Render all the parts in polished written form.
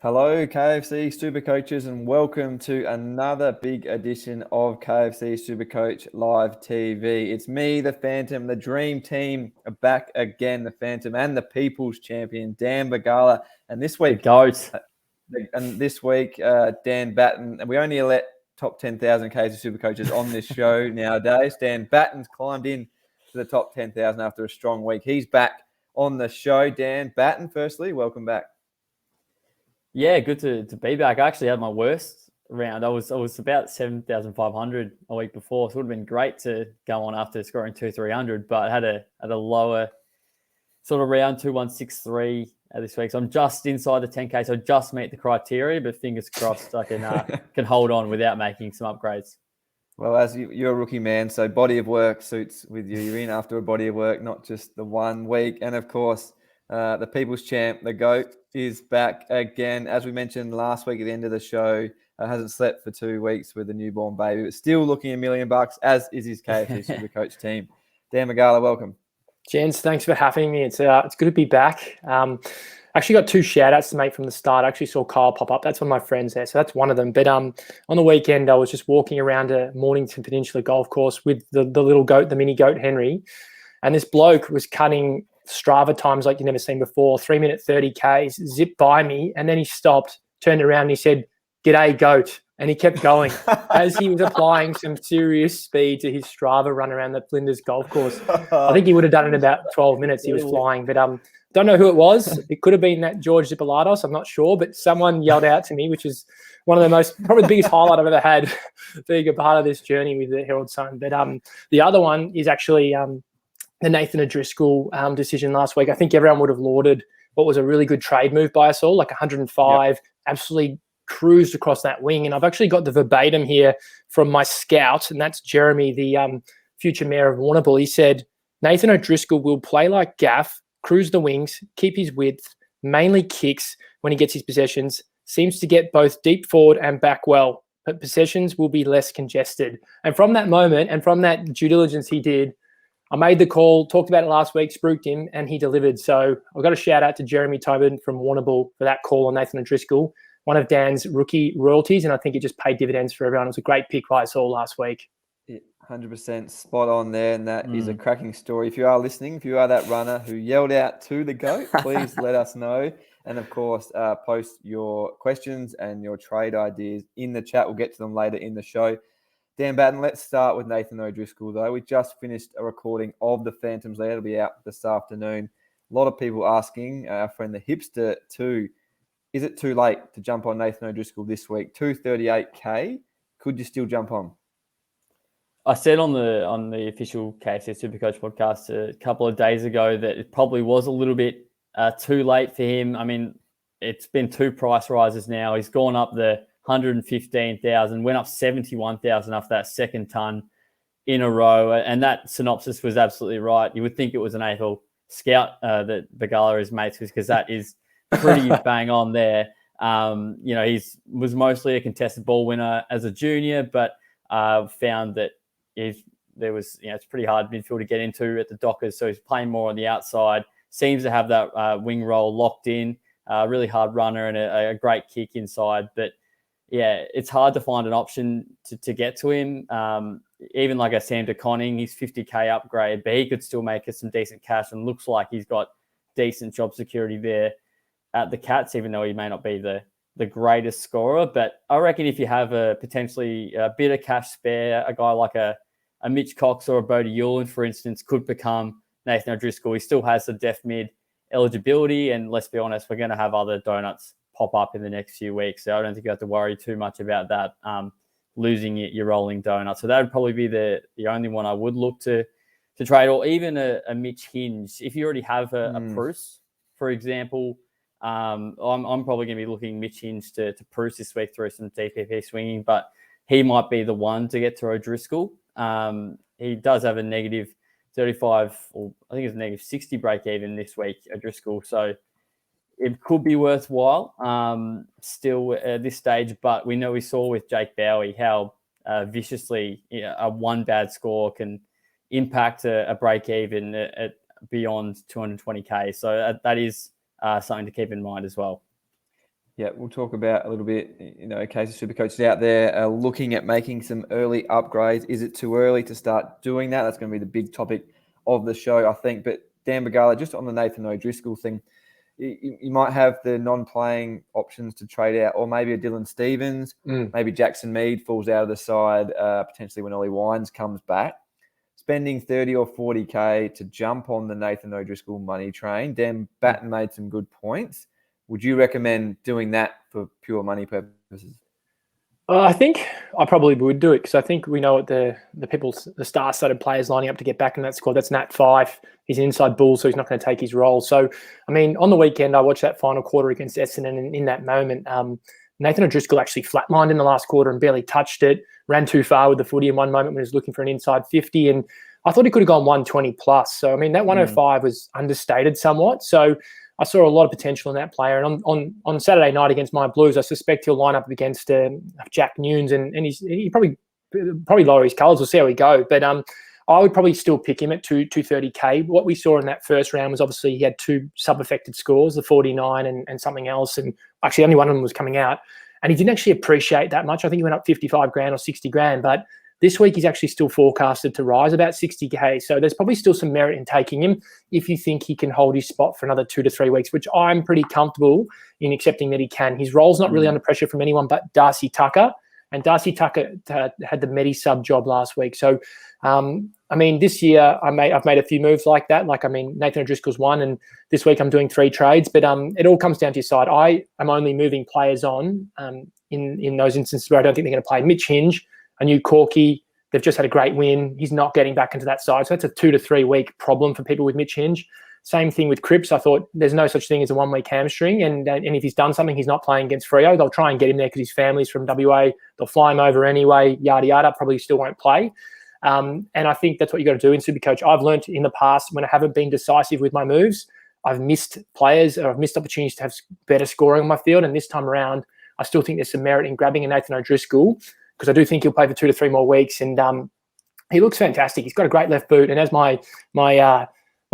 Hello, KFC SuperCoaches, and welcome to another big edition of KFC SuperCoach Live TV. It's me, the Phantom, the Dream Team, are back again, the Phantom and the People's Champion, Dan Begala. And this week, Dan Batten. And we only let top 10,000 KFC SuperCoaches on this show nowadays. Dan Batten's climbed in to the top 10,000 after a strong week. He's back on the show. Dan Batten, firstly, welcome back. Yeah, good to be back. I actually had my worst round. I was about 7,500 a week before, so it would have been great to go on after scoring 2,300. But I had a lower sort of round 2,163 this week, so I'm just inside the 10K. So I just meet the criteria, but fingers crossed I can hold on without making some upgrades. Well, as you're a rookie man, so body of work suits with you. You're in after a body of work, not just the 1 week, and of course. The People's Champ, the GOAT, is back again. As we mentioned last week at the end of the show, hasn't slept for 2 weeks with a newborn baby, but still looking $1 million, as is his KFC SuperCoach team. Dan Begala, welcome. Gents, thanks for having me. It's good to be back. Actually got 2 shout-outs to make from the start. I actually saw Kyle pop up. That's one of my friends there, so that's one of them. But on the weekend, I was just walking around a Mornington Peninsula golf course with the little goat, the mini goat, Henry, and this bloke was cutting Strava times like you've never seen before, 3-minute 30Ks, zipped by me, and then he stopped, turned around, and he said, "G'day, goat," and he kept going as he was applying some serious speed to his Strava run around the Flinders golf course. I think he would have done it in about 12 minutes. He was flying, but don't know who it was. It could have been that George Zippalatos, I'm not sure, but someone yelled out to me, which is one of the probably the biggest highlight I've ever had being a part of this journey with the Herald Sun. But the other one is actually the Nathan O'Driscoll decision last week. I think everyone would have lauded what was a really good trade move by us all, like 105, absolutely cruised across that wing. And I've actually got the verbatim here from my scout, and that's Jeremy, the future mayor of Warrnambool. He said, "Nathan O'Driscoll will play like Gaff, cruise the wings, keep his width, mainly kicks when he gets his possessions, seems to get both deep forward and back well, but possessions will be less congested." And from that moment and from that due diligence he did, I made the call, talked about it last week, spruiked him, and he delivered. So I've got a shout out to Jeremy Tobin from Warrnambool for that call on Nathan O'Driscoll, one of Dan's rookie royalties, and I think it just paid dividends for everyone. It was a great pick by us all last week. 100% spot on there, and that is a cracking story. If you are listening, if you are that runner who yelled out to the GOAT, please let us know. And of course, post your questions and your trade ideas in the chat. We'll get to them later in the show. Dan Batten, let's start with Nathan O'Driscoll, though. We just finished a recording of the Phantoms League. It'll be out this afternoon. A lot of people asking, our friend the Hipster too, is it too late to jump on Nathan O'Driscoll this week? 238K. Could you still jump on? I said on the official KFC SuperCoach podcast a couple of days ago that it probably was a little bit too late for him. I mean, it's been 2 price rises now. He's gone up the 115,000, went up 71,000 after that second ton in a row. And that synopsis was absolutely right. You would think it was an AFL scout that Begala is mates with, because that is pretty bang on there. He was mostly a contested ball winner as a junior, but found that it's pretty hard midfield to get into at the Dockers. So he's playing more on the outside, seems to have that wing role locked in, really hard runner and a great kick inside. But yeah, it's hard to find an option to get to him. Even like a Sam De Conning, he's 50K upgrade, but he could still make us some decent cash, and looks like he's got decent job security there at the Cats, even though he may not be the greatest scorer. But I reckon if you have potentially a bit of cash spare, a guy like a Mitch Cox or a Bodie Hewlin, for instance, could become Nathan O'Driscoll. He still has the def mid eligibility, and let's be honest, we're going to have other donuts pop up in the next few weeks. So I don't think you have to worry too much about that, losing your rolling donut. So that would probably be the only one I would look to trade, or even a Mitch Hinge. If you already have a Bruce, for example, I'm probably going to be looking Mitch Hinge to Bruce this week through some DPP swinging, but he might be the one to get to O'Driscoll. He does have a negative 35, or I think it's a negative 60 break even this week, O'Driscoll. So it could be worthwhile still at this stage, but we saw with Jake Bowie how viciously a one bad score can impact a break even at beyond 220K. So that is something to keep in mind as well. Yeah, we'll talk about a little bit, KFC SuperCoaches out there looking at making some early upgrades. Is it too early to start doing that? That's going to be the big topic of the show, I think. But Dan Begala, just on the Nathan O'Driscoll thing, you might have the non-playing options to trade out, or maybe a Dylan Stevens, maybe Jackson Mead falls out of the side potentially when Ollie Wines comes back. Spending 30 or 40K to jump on the Nathan O'Driscoll money train. Dan Batten made some good points. Would you recommend doing that for pure money purposes? I think I probably would do it because I think we know what the star-studded players lining up to get back in that squad. That's Nat Fyfe. He's an inside bull, so he's not going to take his role. So, I mean, on the weekend, I watched that final quarter against Essendon, and in that moment, Nathan O'Driscoll actually flatlined in the last quarter and barely touched it, ran too far with the footy in one moment when he was looking for an inside 50, and I thought he could have gone 120 plus. So, I mean, that 105 was understated somewhat. So, I saw a lot of potential in that player. And on Saturday night against my Blues, I suspect he'll line up against Jack Nunes, and he probably lower his colours. We'll see how we go. But I would probably still pick him at 230K. What we saw in that first round was obviously he had two sub-affected scores, the 49 and something else. And actually only one of them was coming out. And he didn't actually appreciate that much. I think he went up 55 grand or 60 grand. But this week, he's actually still forecasted to rise about 60K. So there's probably still some merit in taking him if you think he can hold his spot for another 2 to 3 weeks, which I'm pretty comfortable in accepting that he can. His role's not really under pressure from anyone but Darcy Tucker. And Darcy Tucker had the Medi sub job last week. So, I mean, this year I've made a few moves like that. Like, I mean, Nathan O'Driscoll's one, and this week I'm doing 3 trades. But it all comes down to your side. I am only moving players on in those instances where I don't think they're going to play. Mitch Hinge, a new Corky, they've just had a great win. He's not getting back into that side. So that's a 2 to 3 week problem for people with Mitch Hinge. Same thing with Cripps. I thought there's no such thing as a 1 week hamstring. And if he's done something, he's not playing against Freo. They'll try and get him there because his family's from WA. They'll fly him over anyway, yada, yada, probably still won't play. And I think that's what you got to do in SuperCoach. I've learned in the past when I haven't been decisive with my moves, I've missed players or I've missed opportunities to have better scoring on my field. And this time around, I still think there's some merit in grabbing a Nathan O'Driscoll, because I do think he'll play for 2 to 3 more weeks, and he looks fantastic. He's got a great left boot, and as my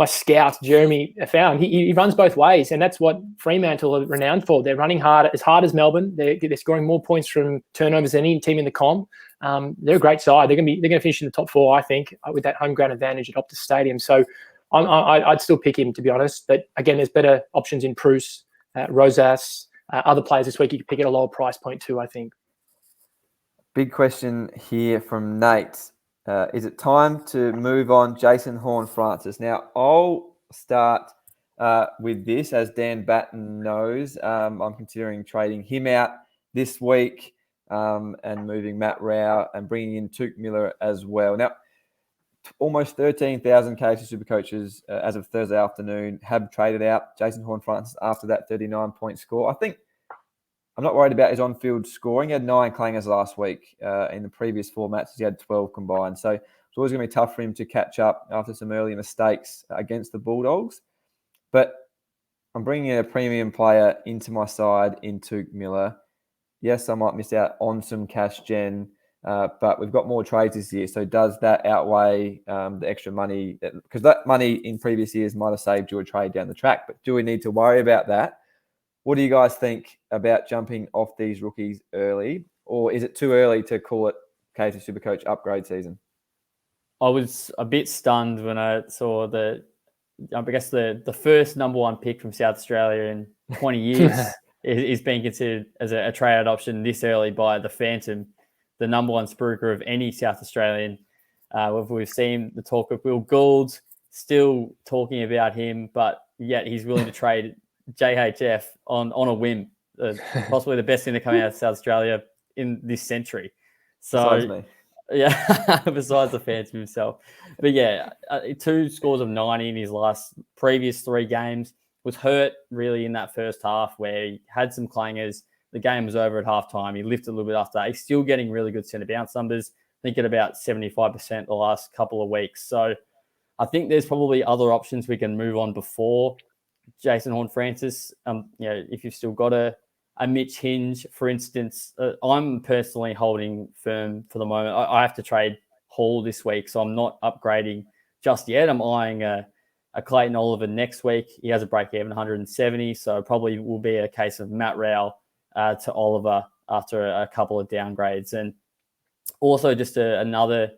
scout Jeremy found, he runs both ways, and that's what Fremantle are renowned for. They're running hard as Melbourne. They're scoring more points from turnovers than any team in the comp. They're a great side. They're going to finish in the top 4, I think, with that home ground advantage at Optus Stadium. So I'd still pick him, to be honest. But again, there's better options in Bruce, Rosas, other players this week. You can pick at a lower price point too, I think. Big question here from Nate. Is it time to move on Jason Horne-Francis? Now, I'll start with this. As Dan Batten knows, I'm considering trading him out this week and moving Matt Rao and bringing in Tuke Miller as well. Now, almost 13,000 KFC SuperCoaches as of Thursday afternoon have traded out Jason Horne-Francis after that 39-point score. I think I'm not worried about his on-field scoring. He had 9 clangers last week. In the previous 4 matches, he had 12 combined. So it's always going to be tough for him to catch up after some early mistakes against the Bulldogs. But I'm bringing in a premium player into my side in Tuke Miller. Yes, I might miss out on some cash gen, but we've got more trades this year. So does that outweigh the extra money? Because that money in previous years might have saved you a trade down the track. But do we need to worry about that? What do you guys think about jumping off these rookies early? Or is it too early to call it KFC SuperCoach upgrade season? I was a bit stunned when I saw the first number 1 pick from South Australia in 20 years is being considered as a trade-out option this early by the Phantom, the number 1 spruiker of any South Australian. We've seen the talk of Will Gould, still talking about him, but yet he's willing to trade JHF on a whim, possibly the best thing to come out of South Australia in this century. So, besides me. Yeah, besides the Phantom himself. But yeah, 2 scores of 90 in his previous 3 games. Was hurt really in that first half where he had some clangers. The game was over at halftime. He lifted a little bit after that. He's still getting really good centre bounce numbers. I think at about 75% the last couple of weeks. So I think there's probably other options we can move on before Jason Horne-Francis. If you've still got a Mitch Hinge, for instance, I'm personally holding firm for the moment. I have to trade Hall this week, so I'm not upgrading just yet. I'm eyeing a Clayton Oliver next week. He has a break-even 170, so probably will be a case of Matt Rao to Oliver after a couple of downgrades. And also just another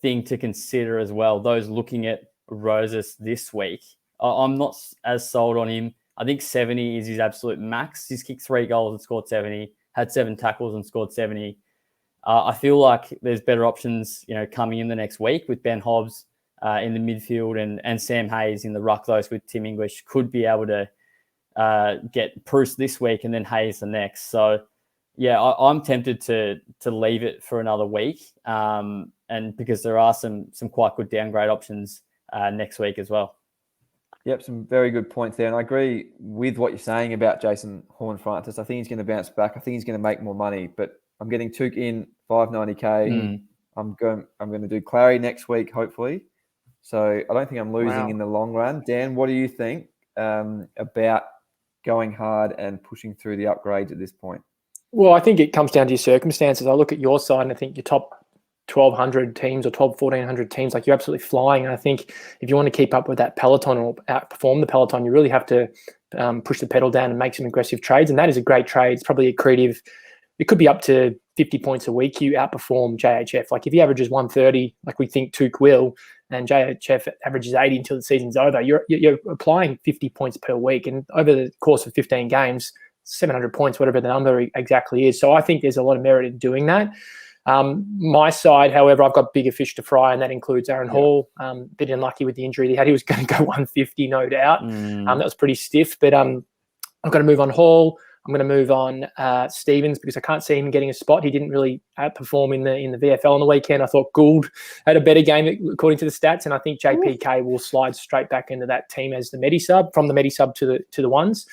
thing to consider as well, those looking at Roses this week, I'm not as sold on him. I think 70 is his absolute max. He's kicked 3 goals and scored 70, had 7 tackles and scored 70. I feel like there's better options, coming in the next week with Ben Hobbs in the midfield and Sam Hayes in the ruck. Those with Tim English could be able to get Bruce this week and then Hayes the next. So, yeah, I'm tempted to leave it for another week, and because there are some quite good downgrade options next week as well. Yep, some very good points there. And I agree with what you're saying about Jason Horne-Francis. I think he's going to bounce back. I think he's going to make more money. But I'm getting Took in $590K. I'm going to do Clary next week, hopefully. So I don't think I'm losing in the long run. Dan, what do you think about going hard and pushing through the upgrades at this point? Well, I think it comes down to your circumstances. I look at your side and I think your top 1,200 teams or 1,400 teams, like you're absolutely flying. And I think if you want to keep up with that peloton or outperform the peloton, you really have to push the pedal down and make some aggressive trades. And that is a great trade. It's probably accretive. It could be up to 50 points a week. You outperform JHF. Like if he averages 130, like we think Took will, and JHF averages 80 until the season's over, you're applying 50 points per week. And over the course of 15 games, 700 points, whatever the number exactly is. So I think there's a lot of merit in doing that. My side, however, I've got bigger fish to fry, and that includes Aaron Hall. A bit unlucky with the injury he had. He was going to go 150, no doubt. That was pretty stiff, but I'm going to move on Hall. I'm going to move on Stevens because I can't see him getting a spot. He didn't really outperform in the VFL on the weekend. I thought Gould had a better game according to the stats, and I think JPK will slide straight back into that team as the medi sub, from the medi sub to the ones.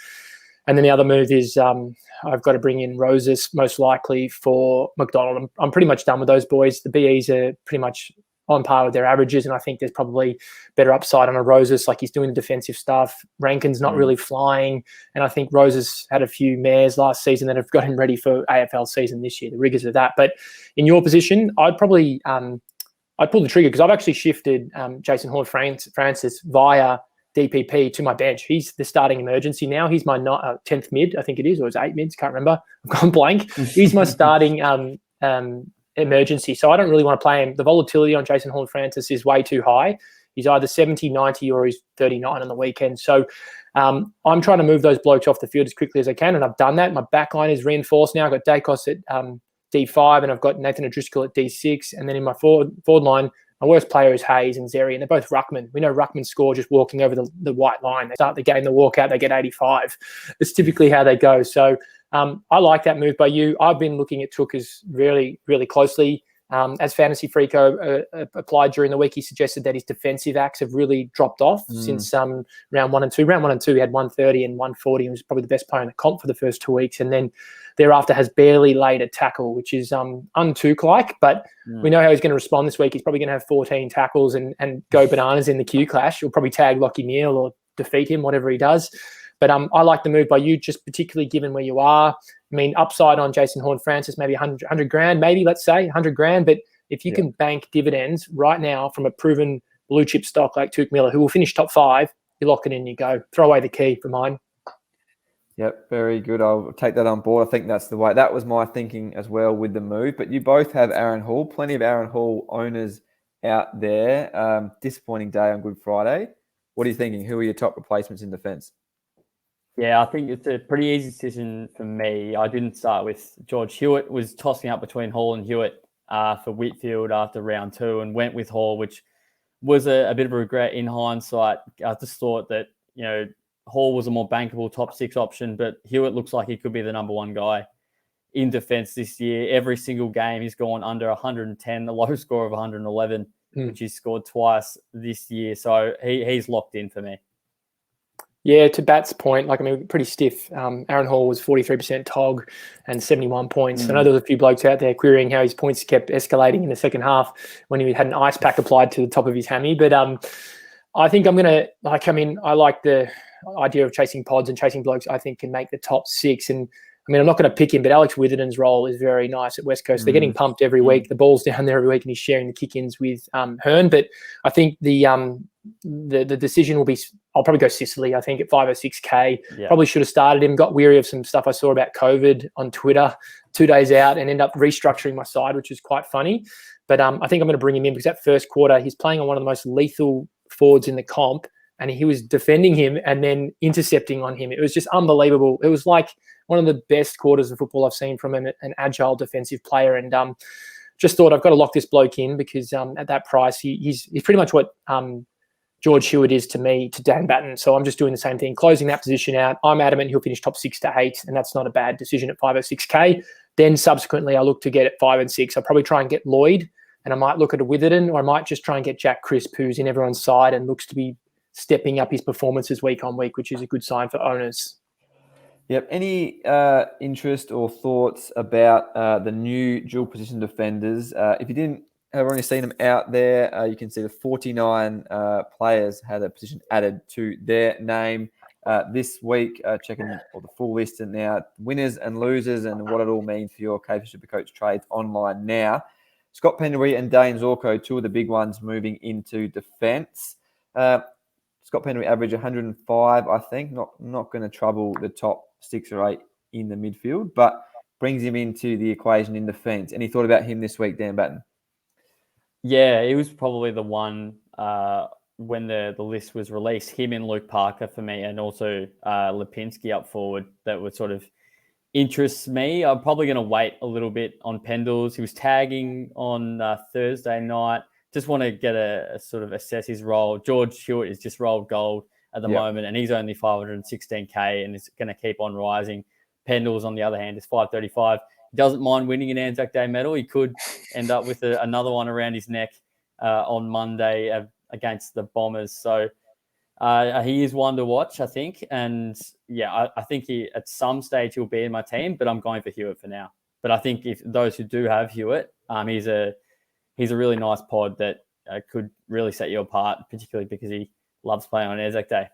And then the other move is I've got to bring in Roses, most likely for McDonald. I'm pretty much done with those boys. The BEs are pretty much on par with their averages, and I think there's probably better upside on a Roses. Like he's doing the defensive stuff. Rankin's not really flying, and I think Roses had a few mares last season that have got him ready for AFL season this year, the rigours of that. But in your position, I'd probably I'd pull the trigger because I've actually shifted Jason Horne-Francis via DPP to my bench. He's the starting emergency now. He's my 10th mid, I think it is, or it's 8 mids, can't remember. I've gone blank. He's my starting emergency. So I don't really want to play him. The volatility on Jason Horne-Francis is way too high. He's either 70, 90, or he's 39 on the weekend. So I'm trying to move those blokes off the field as quickly as I can, and I've done that. My back line is reinforced now. I've got Dacos at D5, and I've got Nathan O'Driscoll at D6. And then in my forward line, my worst player is Hayes and Zeri, and they're both ruckman. We know ruckman score just walking over the white line. They start the game, they walk out, they get 85. It's typically how they go. So I like that move by you. I've been looking at Took as really, really closely. As Fantasy Freako applied during the week, he suggested that his defensive acts have really dropped off since round 1 and 2. Round 1 and 2, he had 130 and 140 and was probably the best player in the comp for the first 2 weeks. And then thereafter has barely laid a tackle, which is un-Took-like. But we know how he's going to respond this week. He's probably going to have 14 tackles and go bananas in the Q clash. He'll probably tag Lockie Neal or defeat him, whatever he does. But I like the move by you, just particularly given where you are. I mean, upside on Jason Horne-Francis, maybe 100 grand, maybe, let's say, 100 grand. But if you can bank dividends right now from a proven blue chip stock like Touk Miller, who will finish top 5, you lock it in, you go. Throw away the key for mine. Yep, very good. I'll take that on board. I think that's the way. That was my thinking as well with the move. But you both have Aaron Hall. Plenty of Aaron Hall owners out there. Disappointing day on Good Friday. What are you thinking? Who are your top replacements in defence? Yeah, I think it's a pretty easy decision for me. I didn't start with George Hewitt, was tossing up between Hall and Hewitt for Whitfield after round 2 and went with Hall, which was a bit of a regret in hindsight. I just thought that, Hall was a more bankable top 6 option, but Hewitt looks like he could be the number 1 guy in defence this year. Every single game he's gone under 110, the low score of 111, which he's scored twice this year. So he's locked in for me. Yeah, to Bat's point, pretty stiff. Aaron Hall was 43% TOG and 71 points. I know there was a few blokes out there querying how his points kept escalating in the second half when he had an ice pack applied to the top of his hammy. But I think I'm going to, I like the idea of chasing pods and chasing blokes I think can make the top 6. And I'm not going to pick him, but Alex Witherden's role is very nice at West Coast. They're getting pumped every week. The ball's down there every week, and he's sharing the kick-ins with Hearn. But I think the decision will be I'll probably go Sicily, I think, at 506K. Yeah. Probably should have started him. Got weary of some stuff I saw about COVID on Twitter 2 days out and end up restructuring my side, which is quite funny. But I think I'm going to bring him in because that first quarter, he's playing on one of the most lethal forwards in the comp, and he was defending him and then intercepting on him. It was just unbelievable. It was like one of the best quarters of football I've seen from an agile defensive player. And just thought I've got to lock this bloke in because at that price, he's pretty much what George Hewitt is to me, to Dan Batten. So I'm just doing the same thing, closing that position out. I'm adamant he'll finish top 6 to 8, and that's not a bad decision at 506K. Then subsequently, I look to get at 5 and 6. I'll probably try and get Lloyd, and I might look at a Witherden, or I might just try and get Jack Crisp, who's in everyone's side and looks to be stepping up his performances week on week, which is a good sign for owners. Yep. Any interest or thoughts about the new dual position defenders? If you didn't have already seen them out there, you can see the 49 players had a position added to their name this week. Checking all the full list and now winners and losers and what it all means for your KFC SuperCoach trades online now. Scott Pendlebury and Dane Zorko, two of the big ones moving into defence. Scott Pendlebury averaged 105, I think. Not going to trouble the top 6 or 8 in the midfield, but brings him into the equation in defence. Any thought about him this week, Dan Batten? Yeah, he was probably the one when the list was released, him and Luke Parker for me, and also Lipinski up forward, that would sort of interests me. I'm probably going to wait a little bit on Pendles. He was tagging on Thursday night. Just want to get a sort of assess his role. George Hewitt is just rolled gold at the moment, and he's only 516K and is going to keep on rising. Pendles, on the other hand, is 535. He doesn't mind winning an Anzac Day medal. He could end up with another one around his neck on Monday against the Bombers. So he is one to watch, I think. And yeah, I think at some stage he'll be in my team, but I'm going for Hewitt for now. But I think if those who do have Hewitt, he's a really nice pod that could really set you apart, particularly because he loves playing on Anzac Day.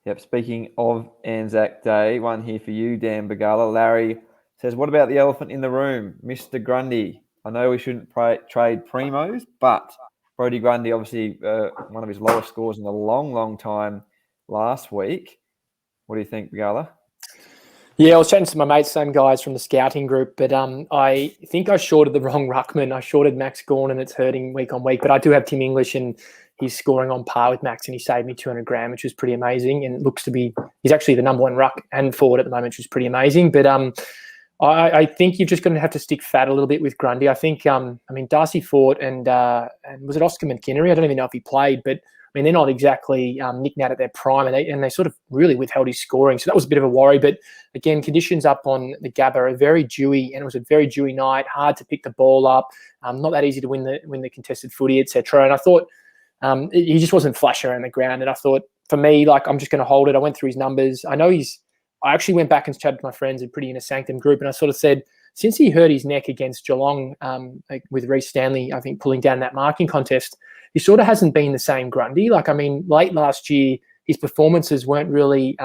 Yep. Speaking of Anzac Day, one here for you, Dan Begala. Larry says, what about the elephant in the room, Mr. Grundy? I know we shouldn't trade primos, but Brodie Grundy, obviously one of his lowest scores in a long, long time last week. What do you think, Begala? Yeah, I was chatting to my mates, same guys from the scouting group, but I think I shorted the wrong ruckman. I shorted Max Gawn, and it's hurting week on week. But I do have Tim English, and he's scoring on par with Max, and he saved me 200 grand, which was pretty amazing. And it looks to be he's actually the number one ruck and forward at the moment, which is pretty amazing. But I think you're just going to have to stick fat a little bit with Grundy. I think, Darcy Fort and was it Oscar McInnery? I don't even know if he played, but they're not exactly nicked out at their prime, and they sort of really withheld his scoring. So that was a bit of a worry. But again, conditions up on the Gabba are very dewy, and it was a very dewy night. Hard to pick the ball up. Not that easy to win the contested footy, etc. And I thought he just wasn't flash around the ground. And I thought, for me, I'm just going to hold it. I went through his numbers. I actually went back and chatted to my friends in Pretty Inner Sanctum group, and I sort of said, since he hurt his neck against Geelong with Reece Stanley, I think, pulling down that marking contest, he sort of hasn't been the same Grundy. Late last year, his performances weren't really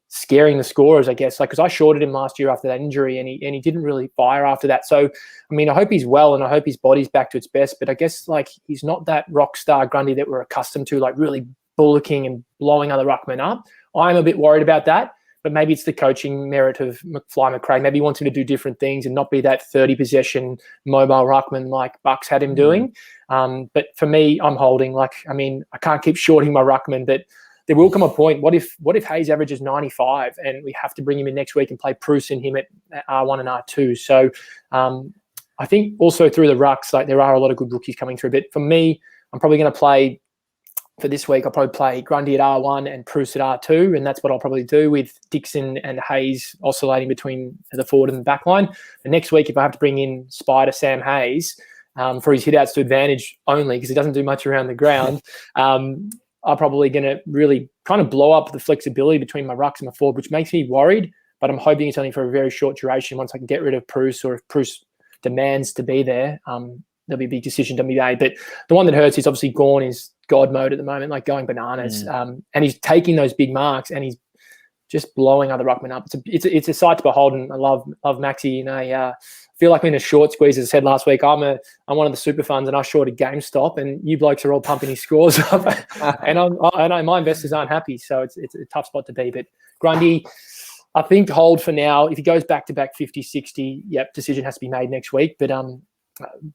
scaring the scorers, I guess. Because I shorted him last year after that injury, and he didn't really fire after that. So, I hope he's well, and I hope his body's back to its best. But I guess he's not that rock star Grundy that we're accustomed to, really bullocking and blowing other ruckmen up. I'm a bit worried about that. But maybe it's the coaching merit of Mcrae. Maybe he wants him to do different things and not be that 30-possession mobile ruckman like Bucks had him doing. But for me, I'm holding. I can't keep shorting my ruckman, but there will come a point. What if Hayes averages 95 and we have to bring him in next week and play Bruce and him at R1 and R2? So I think also through the rucks, there are a lot of good rookies coming through. But for me, I'm probably going to play. For this week, I'll probably play Grundy at R1 and Bruce at R2, and that's what I'll probably do with Dixon and Hayes oscillating between the forward and the back line. The next week, if I have to bring in Spider Sam Hayes for his hit-outs to advantage only, because he doesn't do much around the ground, I'm probably going to really kind of blow up the flexibility between my rucks and my forward, which makes me worried, but I'm hoping it's only for a very short duration. Once I can get rid of Bruce, or if Bruce demands to be there, there'll be a big decision to be made. But the one that hurts is obviously Gawn is God mode at the moment, going bananas. And he's taking those big marks and he's just blowing other ruckmen up. It's a sight to behold, and I love Maxi in a feel like I'm in a short squeeze. As I said last week, I'm one of the super funds, and I shorted GameStop, and you blokes are all pumping his scores up, and I know my investors aren't happy. So it's a tough spot to be. But Grundy, I think hold for now. If he goes back to back 50, 60, yep, decision has to be made next week. But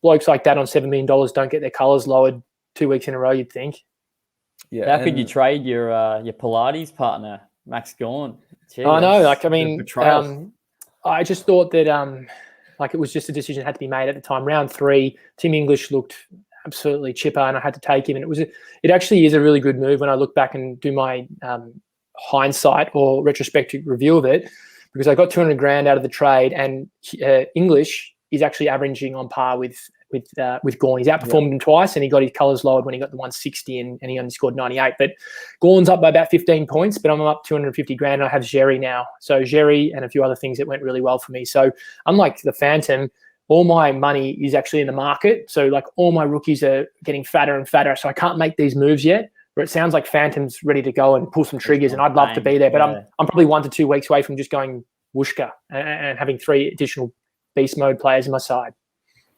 blokes like that on $7 million don't get their colours lowered 2 weeks in a row, you'd think. Yeah. How could you trade your Pilates partner, Max Gawn? Gee, I know. Like, I mean, I just thought that like it was just a decision that had to be made at the time. Round 3, Tim English looked absolutely chipper, and I had to take him. And it actually is a really good move when I look back and do my hindsight or retrospective review of it, because I got 200 grand out of the trade, and English is actually averaging on par with Gawn. He's outperformed him twice, and he got his colours lowered when he got the 160 and he only scored 98. But Gawn's up by about 15 points, but I'm up 250 grand. And I have Jerry now. So Jerry and a few other things that went really well for me. So unlike the Phantom, all my money is actually in the market. So like all my rookies are getting fatter and fatter. So I can't make these moves yet. But it sounds like Phantom's ready to go and pull some triggers, and I'd love to be there. But I'm probably 1 to 2 weeks away from just going whooshka and having 3 additional beast mode players in my side.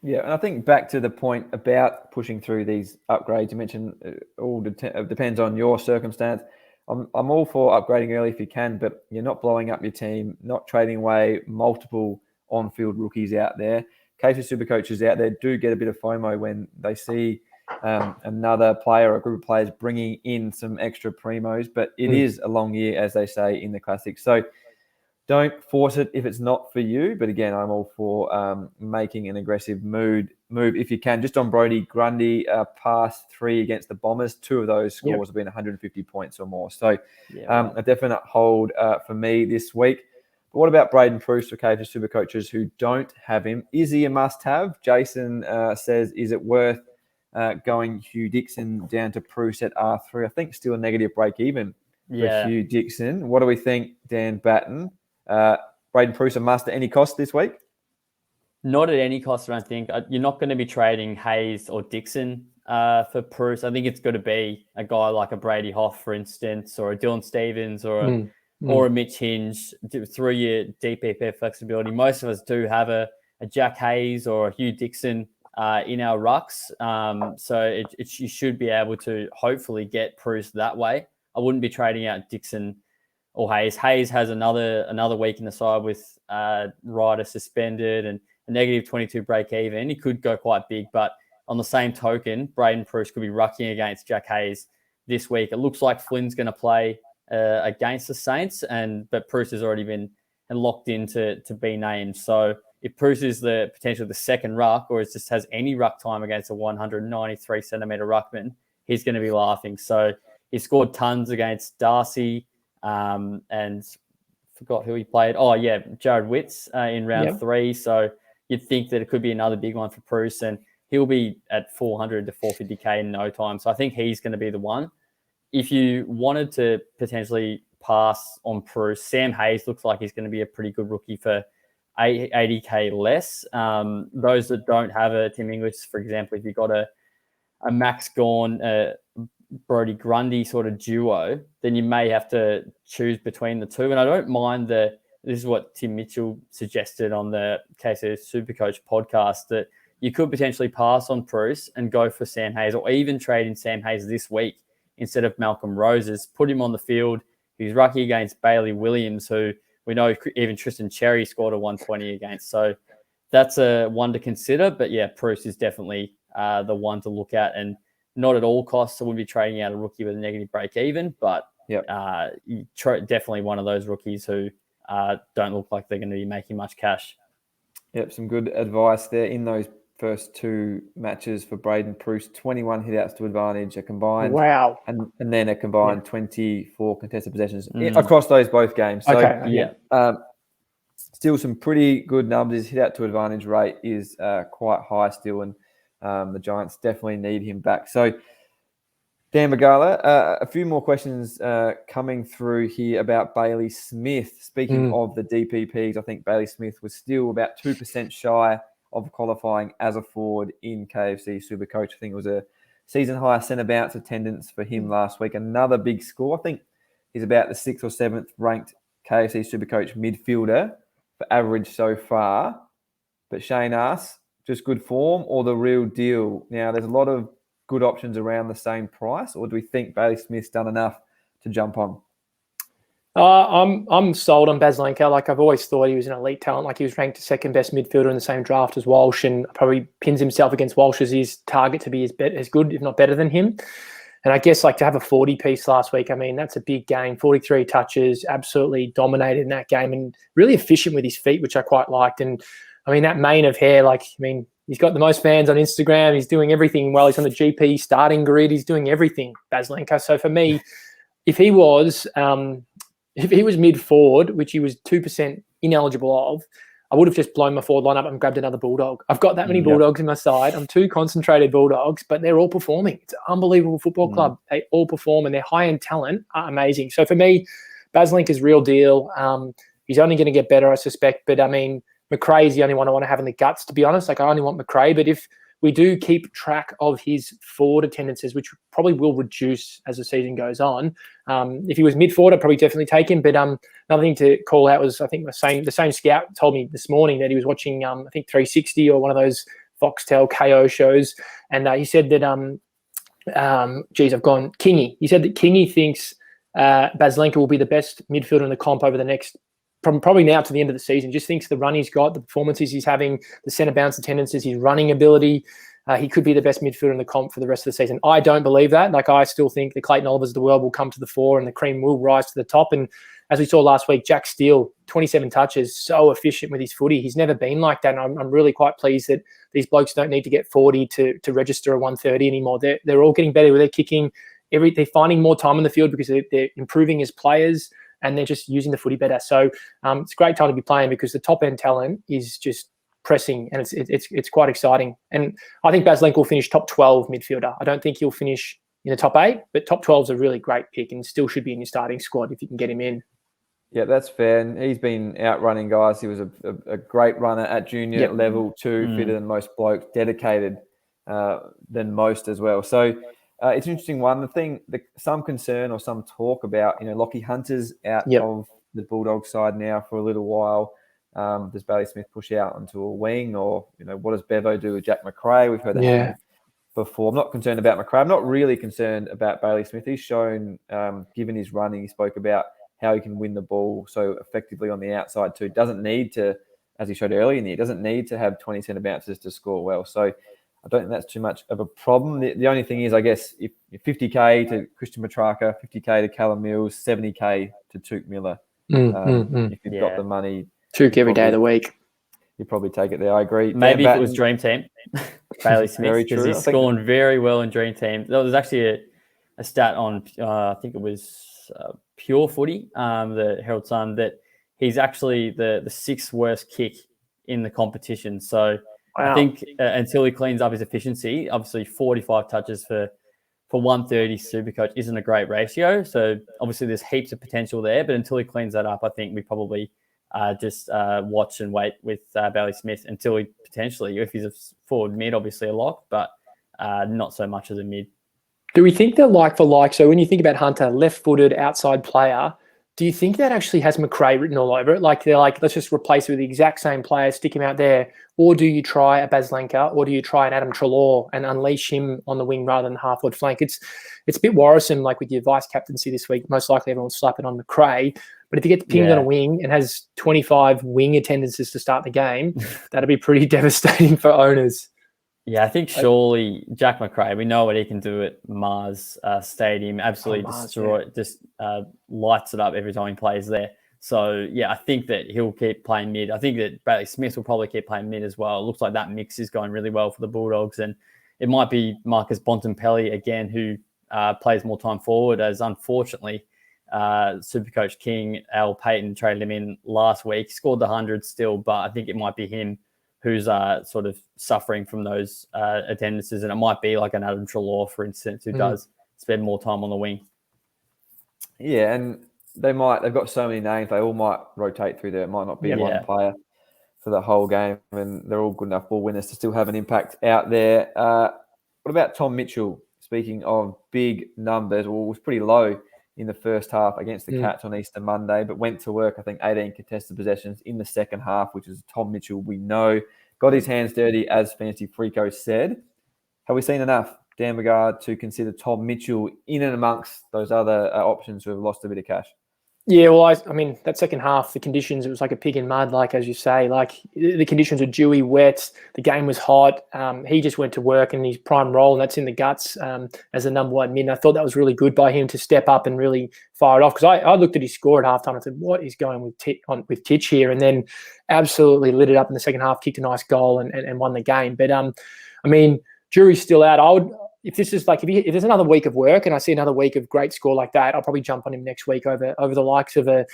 Yeah, and I think back to the point about pushing through these upgrades, you mentioned all depends on your circumstance. I'm all for upgrading early if you can, but you're not blowing up your team, not trading away multiple on-field rookies out there. KFC SuperCoaches out there do get a bit of FOMO when they see another player or a group of players bringing in some extra primos, but it is a long year, as they say in the Classics. So don't force it if it's not for you. But again, I'm all for making an aggressive move if you can. Just on Brodie Grundy, past 3 against the Bombers, 2 of those scores have been 150 points or more. So a definite hold for me this week. But what about Braden Preuss for KFC SuperCoaches who don't have him? Is he a must-have? Jason says, is it worth going Hugh Dixon down to Preuss at R3? I think still a negative break-even for Hugh Dixon. What do we think, Dan Batten? Braden Preuss a must at any cost this week? Not at any cost, I don't think. You're not going to be trading Hayes or Dixon for Preuss. I think it's got to be a guy like a Brady Hoff, for instance, or a Dylan Stevens, or a Mitch Hinge through your DPP flexibility. Most of us do have a Jack Hayes or a Hugh Dixon in our rucks. So you should be able to hopefully get Preuss that way. I wouldn't be trading out Dixon or Hayes. Hayes has another week in the side with Ryder suspended and a negative 22 break even. He could go quite big, but on the same token, Braden Preuss could be rucking against Jack Hayes this week. It looks like Flynn's going to play against the Saints, but Preuss has already been locked in to be named. So if Preuss is potentially the second ruck, or it just has any ruck time against a 193 centimetre ruckman, he's going to be laughing. So he scored tons against Darcy, and forgot who he played. Oh, yeah, Jared Witts in round 3. So you'd think that it could be another big one for Preuss, and he'll be at 400 to 450K in no time. So I think he's going to be the one. If you wanted to potentially pass on Preuss, Sam Hayes looks like he's going to be a pretty good rookie for 80K less. Those that don't have a Tim English, for example, if you've got a Max Gawn, Brodie Grundy sort of duo, then you may have to choose between the two. And I don't mind this is what Tim Mitchell suggested on the KFC SuperCoach podcast, that you could potentially pass on Preuss and go for Sam Hayes, or even trade in Sam Hayes this week instead of Malcolm Roses. Put him on the field. He's rucky against Bailey Williams, who we know even Tristan Cherry scored a 120 against. So that's a one to consider. But yeah, Preuss is definitely the one to look at, and not at all costs. I wouldn't be trading out a rookie with a negative break even, but definitely one of those rookies who don't look like they're going to be making much cash. Yep, some good advice there in those first 2 matches for Braden Preuss. 21 hitouts to advantage, a combined. Wow. And then a combined 24 contested possessions across those both games. So still some pretty good numbers. Hit out to advantage rate is quite high still, and the Giants definitely need him back. So Dan Begala, a few more questions coming through here about Bailey Smith. Speaking of the DPPs, I think Bailey Smith was still about 2% shy of qualifying as a forward in KFC SuperCoach. I think it was a season high centre bounce attendance for him last week. Another big score. I think he's about the 6th or 7th ranked KFC SuperCoach midfielder for average so far. But Shane asks, just good form or the real deal? Now, there's a lot of good options around the same price, or do we think Bailey Smith's done enough to jump on? I'm sold on Baslenka. Like, I've always thought he was an elite talent. Like, he was ranked second best midfielder in the same draft as Walsh, and probably pins himself against Walsh as his target to be as good, if not better than him. And I guess, like, to have a 40 piece last week, I mean, that's a big game. 43 touches, absolutely dominated in that game, and really efficient with his feet, which I quite liked. And I mean, that mane of hair, like, I mean, he's got the most fans on Instagram. He's doing everything while he's on the GP starting grid. He's doing everything, Baslenka. So for me, if he was mid forward, which he was 2% ineligible of, I would have just blown my forward line up and grabbed another Bulldog. I've got that many Bulldogs in my side. I'm 2 concentrated Bulldogs, but they're all performing. It's an unbelievable football club. They all perform, and their high-end talent are amazing. So for me, Baslenka's real deal. He's only going to get better, I suspect. But I mean, Mcrae is the only one I want to have in the guts, to be honest. Like, I only want Mcrae. But if we do keep track of his forward attendances, which probably will reduce as the season goes on. If he was mid-forward, I'd probably definitely take him. But another thing to call out was, I think the same scout told me this morning that he was watching, I think 360 or one of those Foxtel KO shows. And he said that, I've gone Kingy. He said that Kingy thinks Baslenka will be the best midfielder in the comp over the next, from probably now to the end of the season. Just thinks the run he's got, the performances he's having, the centre bounce attendances, his running ability, he could be the best midfielder in the comp for the rest of the season. I don't believe that. Like, I still think the Clayton Olivers of the world will come to the fore and the cream will rise to the top. And as we saw last week, Jack Steele, 27 touches, so efficient with his footy. He's never been like that. And I'm really quite pleased that these blokes don't need to get 40 to register a 130 anymore. They're all getting better with their kicking. They're finding more time in the field because they're improving as players, and they're just using the footy better. So it's a great time to be playing because the top-end talent is just pressing, and it's quite exciting. And I think Baslenka will finish top 12 midfielder. I don't think he'll finish in the top 8, but top 12 is a really great pick and still should be in your starting squad if you can get him in. Yeah, that's fair. And he's been outrunning guys. He was a great runner at junior level too, fitter than most blokes, dedicated than most as well. So it's an interesting one. The thing, some concern or some talk about, Lockie Hunter's out of the Bulldog side now for a little while. Does Bailey Smith push out onto a wing, or what does Bevo do with Jack Mcrae? We've heard that before. I'm not concerned about Mcrae. I'm not really concerned about Bailey Smith. He's shown, given his running, he spoke about how he can win the ball so effectively on the outside too. Doesn't need to, as he showed earlier in the year, doesn't need to have 20 centre bounces to score well. So I don't think that's too much of a problem. The only thing is, I guess, if 50K to Christian Petrarca, 50K to Callum Mills, 70K to Tuke Miller, if you've got the money. Tuke every day of the week. You probably take it there. I agree. Maybe if it was Dream Team, Bailey Smith, because he's scoring very well in Dream Team. There was actually a stat on, I think it was Pure Footy, the Herald Sun, that he's actually the 6th worst kick in the competition. So I think until he cleans up his efficiency, obviously 45 touches for 130 Supercoach isn't a great ratio. So obviously there's heaps of potential there, but until he cleans that up, I think we probably just watch and wait with Bailey Smith until he potentially, if he's a forward mid, obviously a lock, but not so much as a mid. Do we think they're like for like? So when you think about Hunter, left-footed outside player, do you think that actually has Mcrae written all over it? Like, they're like, let's just replace it with the exact same player, stick him out there. Or do you try a Baslenka, or do you try an Adam Treloar and unleash him on the wing rather than half-forward flank? It's a bit worrisome, like with your vice captaincy this week. Most likely everyone's slapping on Mcrae. But if he gets pinged on a wing and has 25 wing attendances to start the game, that'd be pretty devastating for owners. Yeah, I think surely Jack Mcrae, we know what he can do at Mars Stadium. Absolutely lights it up every time he plays there. So, yeah, I think that he'll keep playing mid. I think that Bailey Smith will probably keep playing mid as well. It looks like that mix is going really well for the Bulldogs. And it might be Marcus Bontempelli again, who plays more time forward, as unfortunately Supercoach King, Al Payton, traded him in last week. He scored the 100 still, but I think it might be him who's sort of suffering from those attendances. And it might be like an Adam Treloar, for instance, who does spend more time on the wing. Yeah, and they've got so many names, they all might rotate through there. It might not be one player for the whole game, and they're all good enough ball winners to still have an impact out there. What about Tom Mitchell? Speaking of big numbers, well, it was pretty low in the first half against the Cats on Easter Monday, but went to work, I think, 18 contested possessions in the second half, which is Tom Mitchell we know. got his hands dirty, as Fancy Freako said. Have we seen enough, Dan Begala, to consider Tom Mitchell in and amongst those other options who have lost a bit of cash? Yeah, well, I mean, that second half, the conditions, it was like a pig in mud, like, as you say. Like, the conditions were dewy, wet, the game was hot. He just went to work in his prime role, and that's in the guts as the number one mid. And I thought that was really good by him to step up and really fire it off, because I looked at his score at halftime and said, what is going with Titch here? And then absolutely lit it up in the second half, kicked a nice goal and won the game. But, I mean, jury's still out. If this is like, if there's another week of work and I see another week of great score like that, I'll probably jump on him next week over the likes of a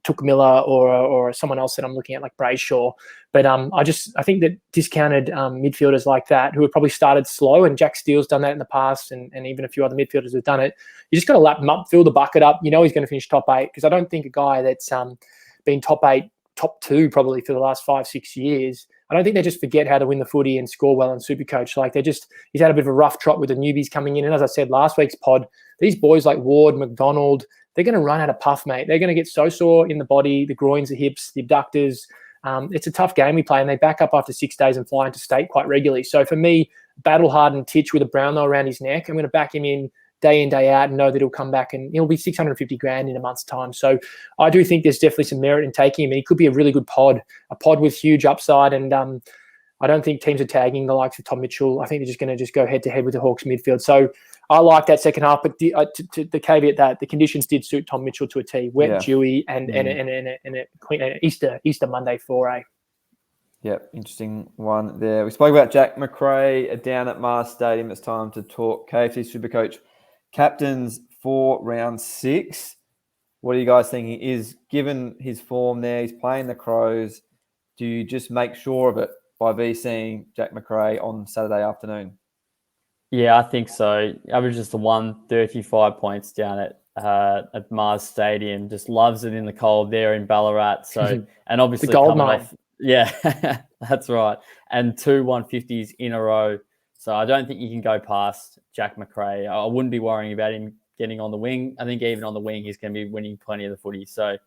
Took Miller or someone else that I'm looking at, like Brayshaw. But I think that discounted midfielders like that, who have probably started slow, and Jack Steele's done that in the past, and even a few other midfielders have done it. You just got to lap him up, fill the bucket up. You know he's going to finish top 8, because I don't think a guy that's been top 8, top 2 probably for the last 5-6 years, I don't think they just forget how to win the footy and score well in SuperCoach. Like, he's had a bit of a rough trot with the newbies coming in. And as I said last week's pod, these boys like Ward, McDonald, they're going to run out of puff, mate. They're going to get so sore in the body, the groins, the hips, the abductors. It's a tough game we play, and they back up after 6 days and fly into state quite regularly. So for me, battle-hardened Titch with a Brownlow around his neck, I'm going to back him in, day out, and know that he'll come back and he'll be 650 grand in a month's time. So I do think there's definitely some merit in taking him, and he could be a really good pod, a pod with huge upside. And I don't think teams are tagging the likes of Tom Mitchell. I think they're just going to go head-to-head with the Hawks midfield. So I like that second half, but to the caveat that the conditions did suit Tom Mitchell to a T. Wet, dewy, and an Easter Monday foray. Yep, interesting one there. We spoke about Jack Mcrae down at Mars Stadium. It's time to talk KFC SuperCoach captains for round 6. What are you guys thinking? Is, given his form there, he's playing the Crows, do you just make sure of it by VCing Jack Mcrae on Saturday afternoon? Yeah, I think so. Averages the 135 points down at Mars Stadium. Just loves it in the cold there in Ballarat. So, and obviously the gold mine. Yeah, that's right. And 2 150s in a row. So I don't think you can go past Jack Mcrae. I wouldn't be worrying about him getting on the wing. I think even on the wing, he's going to be winning plenty of the footy. So,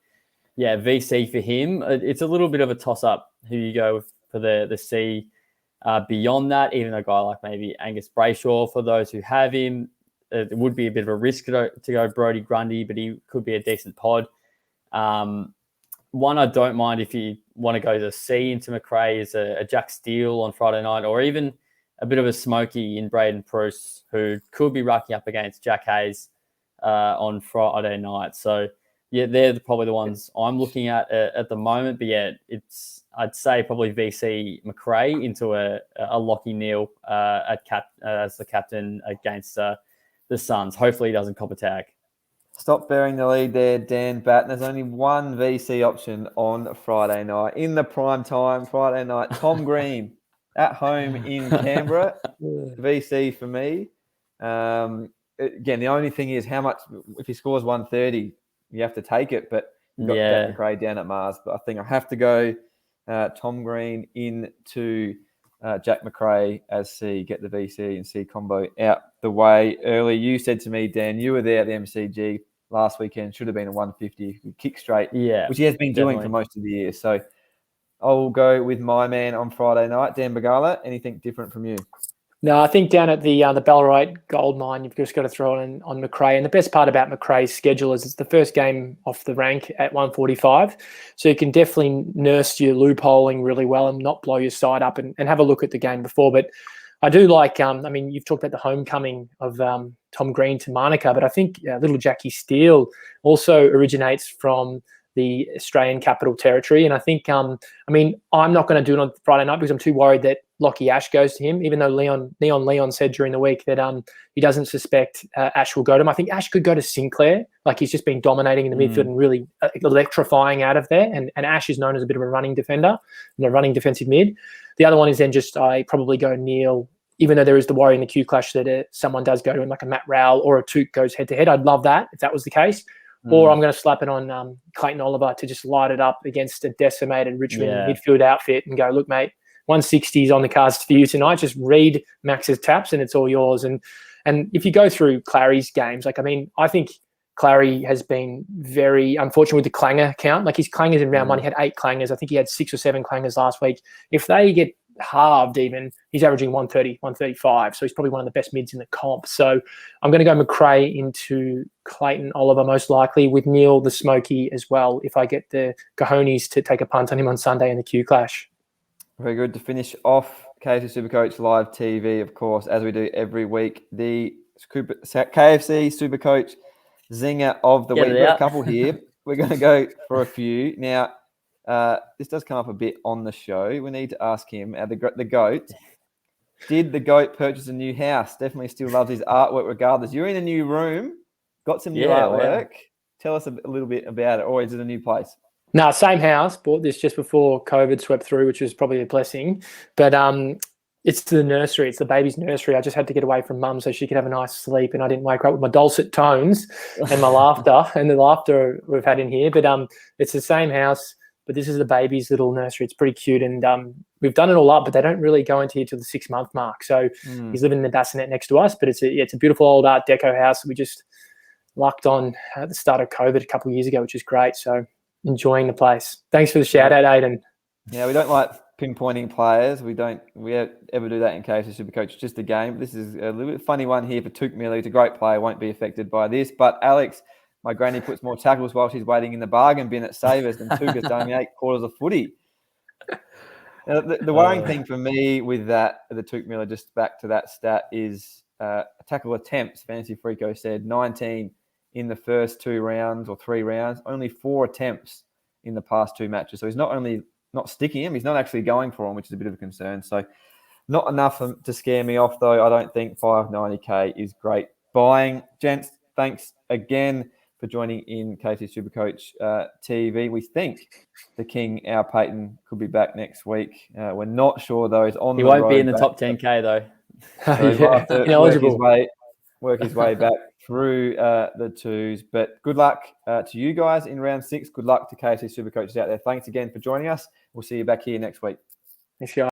yeah, VC for him. It's a little bit of a toss-up who you go with for the C. Beyond that, even a guy like maybe Angus Brayshaw, for those who have him, it would be a bit of a risk to go Brodie Grundy, but he could be a decent pod. One I don't mind if you want to go the C into Mcrae is a Jack Steele on Friday night, or even a bit of a smoky in Braden Preuss, who could be racking up against Jack Hayes on Friday night. So, yeah, they're probably the ones I'm looking at the moment. But, yeah, I'd say probably VC Mcrae into a Lockie Neal as the captain against the Suns. Hopefully he doesn't cop a tag. Stop bearing the lead there, Dan Batten. There's only one VC option on Friday night. In the prime time, Friday night, Tom Green at home in Canberra. VC for me. Again, the only thing is how much, if he scores 130, you have to take it. But you've got Jack Mcrae down at Mars. But I think I have to go Tom Green into Jack Mcrae as C, get the VC and C combo out the way early. You said to me, Dan, you were there at the MCG last weekend, should have been a 150 kick straight, which he has been doing for most of the year. So I'll go with my man on Friday night, Dan Begala. Anything different from you? No, I think down at the Ballarat gold mine, you've just got to throw it on Mcrae. And the best part about Mcrae's schedule is it's the first game off the rank at 145. So you can definitely nurse your loopholing really well and not blow your side up and have a look at the game before. But I do like, I mean, you've talked about the homecoming of Tom Green to Monica, but I think little Jackie Steele also originates from the Australian Capital Territory. And I think, I mean, I'm not going to do it on Friday night because I'm too worried that Lockie Ash goes to him, even though Leon said during the week that he doesn't suspect Ash will go to him. I think Ash could go to Sinclair. Like, he's just been dominating in the midfield and really electrifying out of there. And Ash is known as a bit of a running defender and a running defensive mid. The other one is then just I probably go Neil, even though there is the worry in the Q clash that someone does go to him, like a Matt Rowell or a Toot goes head-to-head. I'd love that if that was the case. Or I'm going to slap it on Clayton Oliver to just light it up against a decimated Richmond midfield outfit and go, look, mate, 160s on the cards for you tonight. Just read Max's taps and it's all yours. And if you go through Clary's games, like, I mean, I think Clary has been very unfortunate with the clanger count. Like his clangers in round one, he had 8 clangers. I think he had 6 or 7 clangers last week. If they get halved even, he's averaging 130, 135. So he's probably one of the best mids in the comp. So I'm going to go Mcrae into Clayton Oliver most likely, with Neil the Smoky as well, if I get the cojones to take a punt on him on Sunday in the Q Clash. Very good. To finish off KFC SuperCoach live TV, of course, as we do every week, the KFC SuperCoach Zinger of the week. We've got a couple here. We're going to go for a few. Now, this does come up a bit on the show. We need to ask him, the GOAT, did the GOAT purchase a new house? Definitely still loves his artwork regardless. You're in a new room, got some new artwork. Wow. Tell us a little bit about it. Or is it a new place? No, same house. Bought this just before COVID swept through, which was probably a blessing. But it's the nursery. It's the baby's nursery. I just had to get away from mum so she could have a nice sleep, and I didn't wake her up with my dulcet tones and my laughter and the laughter we've had in here. But it's the same house, but this is the baby's little nursery. It's pretty cute, and we've done it all up, but they don't really go into here till the 6-month mark. So he's living in the bassinet next to us, but it's a beautiful old Art Deco house that we just lucked on at the start of COVID a couple of years ago, which is great. So enjoying the place. Thanks for the shout out, Aiden. Yeah, we don't like pinpointing players. We ever do that in KFC SuperCoach. It's just a game. This is a little bit funny one here for Touk Miller. He's a great player, won't be affected by this. But Alex, my granny puts more tackles while she's waiting in the bargain bin at Savers than Touk has done in 8 quarters of footy. Now, the worrying thing for me with that, the Touk Miller, just back to that stat, is tackle attempts. Fantasy Freako said 19 in the first 2 rounds or 3 rounds, only 4 attempts in the past 2 matches. So he's not only not sticking him, he's not actually going for him, which is a bit of a concern. So not enough to scare me off, though. I don't think 590K is great buying. Gents, thanks again for joining in KFC SuperCoach TV. We think the King, our Peyton, could be back next week. We're not sure, though. He's on he the won't road be in the back. top 10K, though. So he'll have to work his way back through the 2s. But good luck to you guys in round 6. Good luck to KFC SuperCoaches out there. Thanks again for joining us. We'll see you back here next week. Thanks, guys.